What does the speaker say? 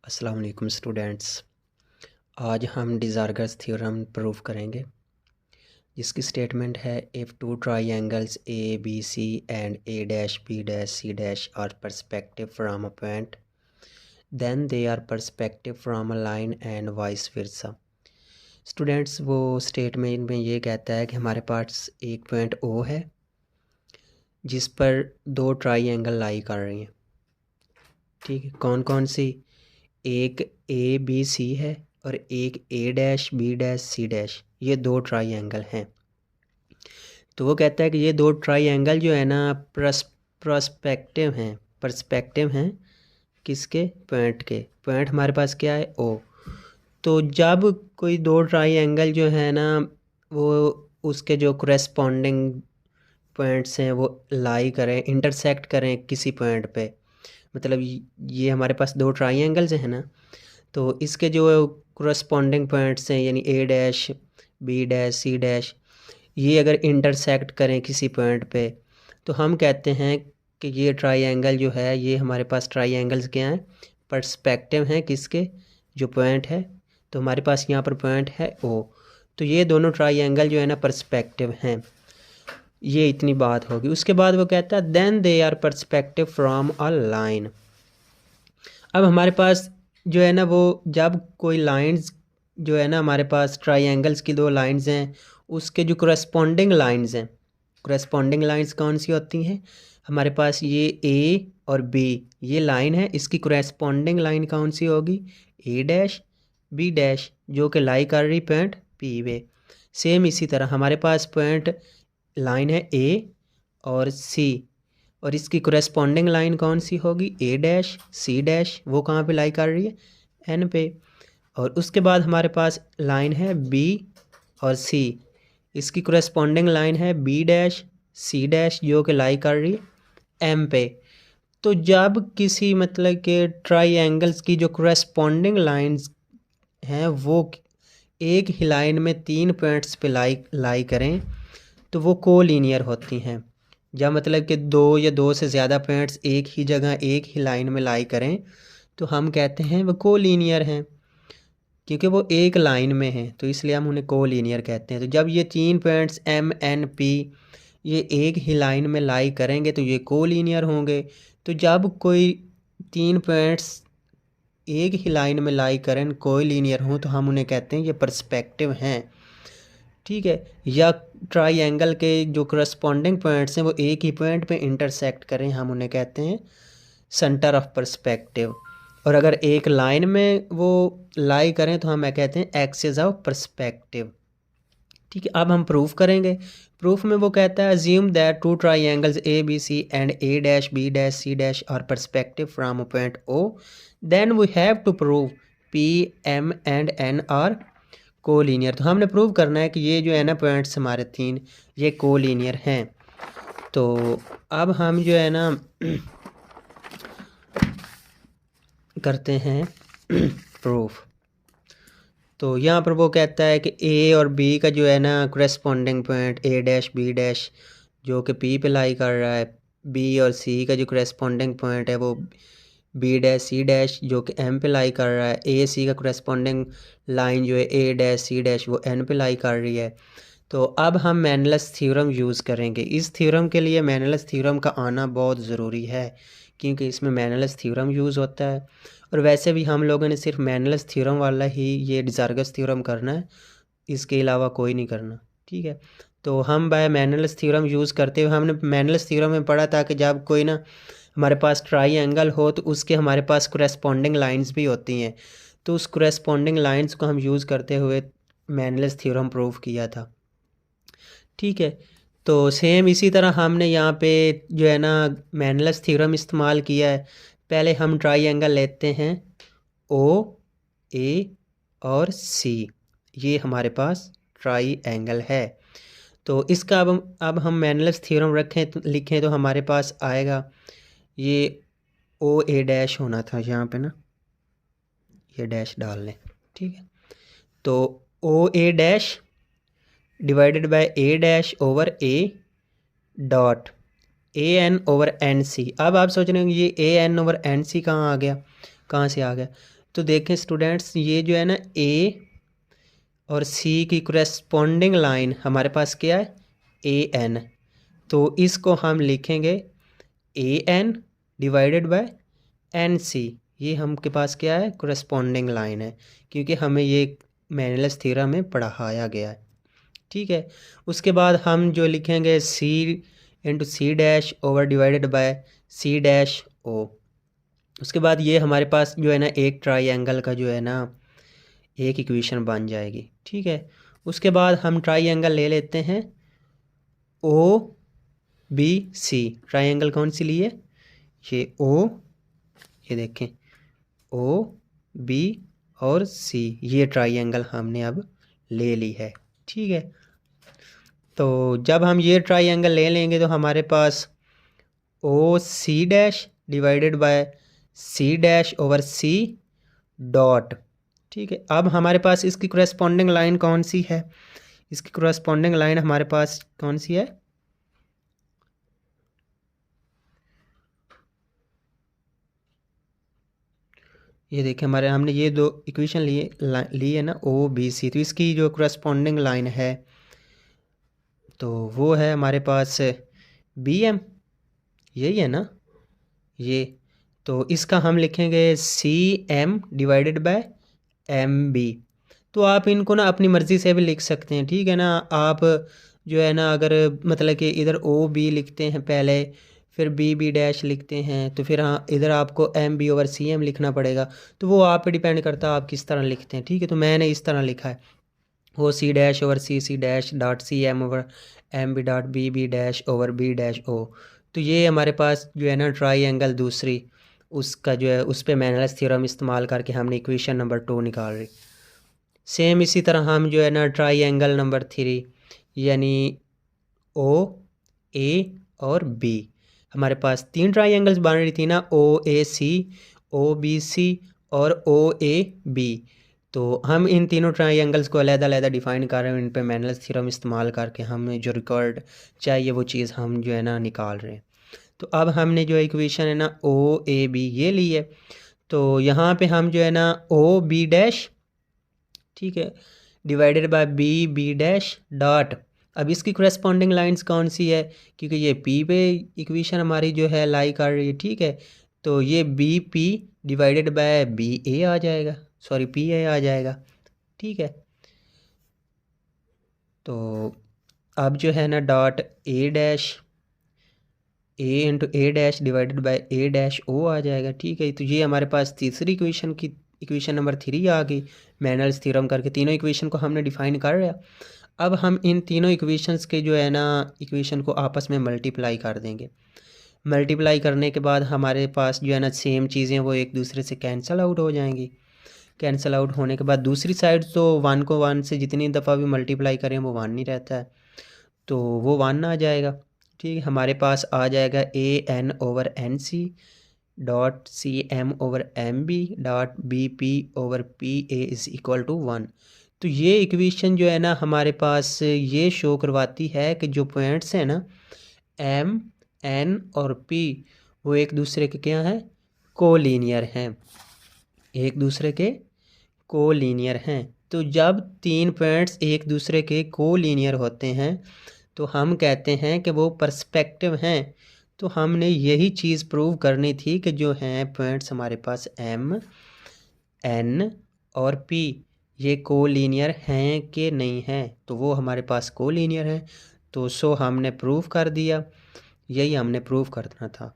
अस्सलाम वालेकुम स्टूडेंट्स। आज हम डिज़ार्गस थ्योरम प्रूव करेंगे जिसकी स्टेटमेंट है if two triangles A B C and A dash B dash C dash are perspective from a point then they are perspective from a line and vice versa. Students वो statement में ये कहता है कि हमारे पास एक point ओ है जिस पर दो ट्राइंगल लाई कर रही हैं। ठीक है, कौन कौन सी? एक ए बी सी है और एक A dash B dash C dash, ये दो ट्राइंगल हैं। तो वो कहता है कि ये दो ट्राइंगल जो है ना पर्सपेक्टिव हैं किसके? पॉइंट के। पॉइंट हमारे पास क्या है? ओ। तो जब कोई दो ट्राइंगल जो है ना वो उसके जो करेस्पॉन्डिंग पॉइंट्स हैं वो लाई करें, इंटरसेक्ट करें किसी पॉइंट पे, मतलब ये हमारे पास दो ट्राइंगल्स हैं ना, तो इसके जो करस्पॉन्डिंग पॉइंट्स हैं यानी A dash B dash C dash, ये अगर इंटरसेक्ट करें किसी पॉइंट पे तो हम कहते हैं कि ये ट्राइंगल जो है, ये हमारे पास ट्राइंगल्स क्या हैं? पर्सपेक्टिव हैं किसके? जो पॉइंट है। तो हमारे पास यहाँ पर पॉइंट है ओ, तो ये दोनों ट्राइंगल जो है ना पर्सपेक्टिव हैं। ये इतनी बात होगी। उसके बाद वो कहता है then they are perspective from a line. अब हमारे पास जो है ना वो जब कोई लाइंस जो है ना, हमारे पास ट्राइंगल्स की दो लाइंस हैं, उसके जो करस्पॉन्डिंग लाइंस हैं, करस्पॉन्डिंग लाइंस कौन सी होती हैं? हमारे पास ये ए और बी ये लाइन है, इसकी करस्पॉन्डिंग लाइन कौन सी होगी? ए डैश बी डैश, जो कि लाई कर रही पॉइंट पी वे। सेम इसी तरह हमारे पास पॉइंट लाइन है ए और सी, और इसकी करस्पॉन्डिंग लाइन कौन सी होगी? ए डैश सी डैश, वो कहाँ पे लाई कर रही है? एन पे। और उसके बाद हमारे पास लाइन है बी और सी, इसकी करस्पॉन्डिंग लाइन है बी डैश सी डैश, जो कि लाई कर रही है एम पे। तो जब किसी मतलब के ट्राइंगल्स की जो करस्पॉन्डिंग लाइंस हैं वो एक ही लाइन में तीन पॉइंट्स पे लाई करें तो वो कोलिनियर होती हैं। या मतलब कि दो या दो से ज़्यादा पॉइंट्स एक ही जगह एक ही लाइन में लाई करें तो हम कहते हैं वो कोलिनियर हैं, क्योंकि वो एक लाइन में हैं, तो इसलिए हम उन्हें कोलिनियर कहते हैं। तो जब ये तीन पॉइंट्स एम एन पी ये एक ही लाइन में लाई करेंगे तो ये कोलिनियर होंगे। तो जब कोई तीन पॉइंट्स एक ही लाइन में लाई करें कोलिनियर हों तो हम उन्हें कहते हैं ये पर्सपेक्टिव हैं। ठीक है, या ट्राइंगल के जो करस्पॉन्डिंग पॉइंट्स हैं वो एक ही पॉइंट पे इंटरसेक्ट करें, हम उन्हें कहते हैं सेंटर ऑफ पर्सपेक्टिव। और अगर एक लाइन में वो लाई करें तो हम कहते हैं एक्सिस ऑफ पर्सपेक्टिव। ठीक है, अब हम प्रूफ करेंगे। प्रूफ में वो कहता है assume that two triangles A B C and A dash B dash C dash are perspective from a point O, then we have to prove P M and N are collinear. तो हमने prove करना है कि ये जो है ना points हमारे तीन ये कोलिनियर हैं। तो अब हम जो है ना करते हैं प्रूफ। तो यहाँ पर वो कहता है कि ए और बी का जो है ना corresponding point A dash B dash जो कि पी पे लाई कर रहा है, बी और सी का जो करस्पॉन्डिंग पॉइंट है वो बी डैश सी डैश जो कि एम पे लाई कर रहा है, ए सी का करस्पॉन्डिंग लाइन जो है ए डैश सी डैश वो एन पे लाई कर रही है। तो अब हम मैनलेस थ्योरम यूज़ करेंगे। इस थ्योरम के लिए मैनलेस थ्योरम का आना बहुत ज़रूरी है, क्योंकि इसमें मैनलेस थ्योरम यूज़ होता है। और वैसे भी हम लोगों ने सिर्फ मैनलेस थ्योरम वाला ही ये डिज़ार्गस थ्योरम करना है, इसके अलावा कोई नहीं करना। ठीक है, तो हम बाय मैनलेस थ्योरम यूज़ करते हुए हमने मैनलेस थ्योरम में पढ़ा था कि जब कोई ना हमारे पास ट्राइंगल हो तो उसके हमारे पास करस्पॉन्डिंग लाइंस भी होती हैं, तो उस करस्पॉन्डिंग लाइंस को हम यूज़ करते हुए मैनलेस थ्योरम प्रूव किया था। ठीक है, तो सेम इसी तरह हमने यहाँ पे जो है ना मैनलेस थ्योरम इस्तेमाल किया है। पहले हम ट्राइंगल लेते हैं ओ ए और सी, ये हमारे पास ट्राइंगल है। तो इसका अब हम मैनलेस थ्योरम रखें तो लिखें तो हमारे पास आएगा ये ओ ए डैश होना था यहाँ पे ना, ये डैश डाल लें। ठीक है, तो O A dash divided by A dash over A dot A N over N C. अब आप सोच रहे होंगे ये A N over N C कहाँ आ गया, कहाँ से आ गया? तो देखें स्टूडेंट्स, ये जो है ना ए और सी की करेस्पॉन्डिंग लाइन हमारे पास क्या है, ए एन। तो इसको हम लिखेंगे A N divided by N C. ये हमके पास क्या है, करेस्पॉन्डिंग लाइन है, क्योंकि हमें ये मेनलेस थ्योरम में पढ़ाया गया है। ठीक है, उसके बाद हम जो लिखेंगे C into C dash over divided by C dash O. उसके बाद ये हमारे पास जो है ना एक ट्राइएंगल का जो है ना एक इक्वेशन बन जाएगी। ठीक है, उसके बाद हम ट्राइएंगल ले लेते हैं ओ बी सी। ट्राइएंगल कौन सी लिए, ये ओ, ये देखें ओ बी और सी, ये ट्राइएंगल हमने अब ले ली है। ठीक है, तो जब हम ये ट्राइएंगल ले लेंगे तो हमारे पास O C dash divided by C dash over C dot. ठीक है, अब हमारे पास इसकी करेस्पॉन्डिंग लाइन कौन सी है, इसकी करेस्पॉन्डिंग लाइन हमारे पास कौन सी है, ये देखिए हमारे हमने ये दो इक्वेशन ली है ना ओ बी सी, तो इसकी जो करेस्पॉन्डिंग लाइन है तो वो है हमारे पास बी एम, यही है ना ये। तो इसका हम लिखेंगे C M divided by M B. तो आप इनको ना अपनी मर्ज़ी से भी लिख सकते हैं। ठीक है ना, आप जो है ना अगर मतलब कि इधर ओ बी लिखते हैं पहले, फिर बी बी डैश लिखते हैं, तो फिर हाँ इधर आपको M B over C M लिखना पड़ेगा। तो वो आप पे डिपेंड करता है आप किस तरह लिखते हैं। ठीक है, तो मैंने इस तरह लिखा है O C dash over C dash dot C M over M B dot B dash over B dash O. तो ये हमारे पास जो है ना ट्राइएंगल दूसरी उसका जो है उस पर मेनलेस थ्योरम इस्तेमाल करके हमने इक्वेशन नंबर 2 निकाल रही। सेम इसी तरह हम जो है ना ट्राइएंगल नंबर 3 यानी ओ ए और बी, हमारे पास 3 ट्राइएंगल्स बन रही थी ना, ओ ए सी, ओ बी सी और ओ ए बी। तो हम इन तीनों ट्राइएंगल्स को अलग-अलग डिफ़ाइन कर रहे हैं, इन पे मेनलेस थ्योरम इस्तेमाल करके हमें जो रिकॉर्ड चाहिए वो चीज़ हम जो है ना निकाल रहे हैं। तो अब हमने जो इक्वेशन है ना ओ ए बी ये ली है, तो यहाँ पे हम जो है ना ओ बी डैश, ठीक है, divided by B B dash dot. अब इसकी करेस्पॉन्डिंग लाइंस कौन सी है, क्योंकि ये पी पे इक्वेशन हमारी जो है लाई कर रही है। ठीक है, तो ये B P divided by B A आ जाएगा, सॉरी पी ए आ जाएगा। ठीक है, तो अब जो है ना dot A dash A into A dash divided by A dash O आ जाएगा। ठीक है, तो ये हमारे पास तीसरी इक्वेशन की इक्वेशन नंबर 3 आ गई। मेनल्स थ्योरम करके तीनों इक्वेशन को हमने डिफाइन कर लिया। अब हम इन तीनों इक्वेशंस के जो है ना इक्वेशन को आपस में मल्टीप्लाई कर देंगे। मल्टीप्लाई करने के बाद हमारे पास जो है ना सेम चीज़ें वो एक दूसरे से कैंसिल आउट हो जाएंगी। कैंसिल आउट होने के बाद दूसरी साइड तो 1 को 1 से जितनी दफ़ा भी मल्टीप्लाई करें वो 1 नहीं रहता है, तो वो 1 आ जाएगा। ठीक है, हमारे पास आ जाएगा A N over N C dot C M over M B dot B P over P A is equal to 1। तो ये इक्वेशन जो है ना हमारे पास ये शो करवाती है कि जो पॉइंट्स हैं ना एम एन और पी वो एक दूसरे के क्या हैं, कोलीनियर हैं, एक दूसरे के कोलीनियर हैं। तो जब 3 पॉइंट्स एक दूसरे के कोलीनियर होते हैं तो हम कहते हैं कि वो पर्सपेक्टिव हैं। तो हमने यही चीज़ प्रूव करनी थी कि जो हैं पॉइंट्स हमारे पास एम एन और पी ये कोलीनियर हैं कि नहीं हैं, तो वो हमारे पास कोलीनियर हैं। तो सो हमने प्रूव कर दिया, यही हमने प्रूव करना था।